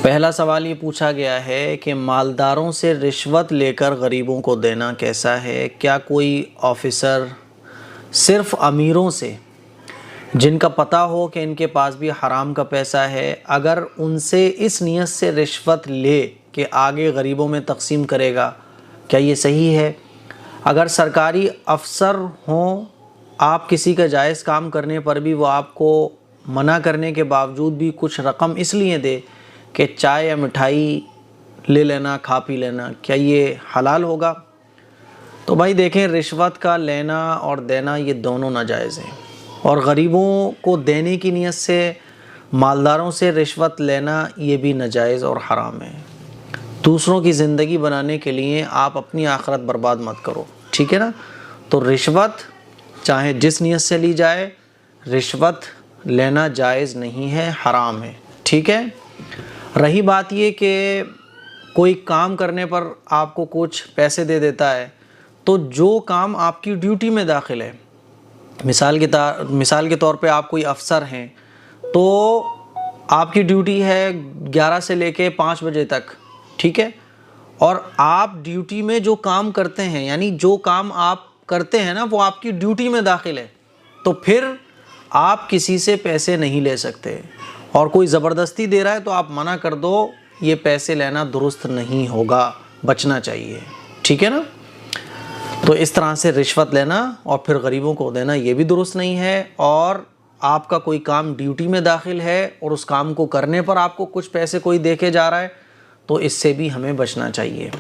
پہلا سوال یہ پوچھا گیا ہے کہ مالداروں سے رشوت لے کر غریبوں کو دینا کیسا ہے؟ کیا کوئی آفیسر صرف امیروں سے، جن کا پتہ ہو کہ ان کے پاس بھی حرام کا پیسہ ہے، اگر ان سے اس نیت سے رشوت لے کہ آگے غریبوں میں تقسیم کرے گا، کیا یہ صحیح ہے؟ اگر سرکاری افسر ہوں، آپ کسی کا جائز کام کرنے پر بھی وہ آپ کو منع کرنے کے باوجود بھی کچھ رقم اس لیے دے کہ چائے یا مٹھائی لے لینا، کھا پی لینا، کیا یہ حلال ہوگا؟ تو بھائی دیکھیں، رشوت کا لینا اور دینا یہ دونوں ناجائز ہیں، اور غریبوں کو دینے کی نیت سے مالداروں سے رشوت لینا یہ بھی ناجائز اور حرام ہے۔ دوسروں کی زندگی بنانے کے لیے آپ اپنی آخرت برباد مت کرو، ٹھیک ہے نا؟ تو رشوت چاہے جس نیت سے لی جائے، رشوت لینا جائز نہیں ہے، حرام ہے، ٹھیک ہے؟ رہی بات یہ کہ کوئی کام کرنے پر آپ کو کچھ پیسے دے دیتا ہے، تو جو کام آپ کی ڈیوٹی میں داخل ہے، مثال کے طور پہ آپ کوئی افسر ہیں، تو آپ کی ڈیوٹی ہے 11 سے لے کے 5 بجے تک، ٹھیک ہے؟ اور آپ ڈیوٹی میں جو کام کرتے ہیں، یعنی جو کام آپ کرتے ہیں نا، وہ آپ کی ڈیوٹی میں داخل ہے، تو پھر آپ کسی سے پیسے نہیں لے سکتے، اور کوئی زبردستی دے رہا ہے تو آپ منع کر دو، یہ پیسے لینا درست نہیں ہوگا، بچنا چاہیے، ٹھیک ہے نا؟ تو اس طرح سے رشوت لینا اور پھر غریبوں کو دینا یہ بھی درست نہیں ہے، اور آپ کا کوئی کام ڈیوٹی میں داخل ہے اور اس کام کو کرنے پر آپ کو کچھ پیسے کوئی دے کے جا رہا ہے، تو اس سے بھی ہمیں بچنا چاہیے۔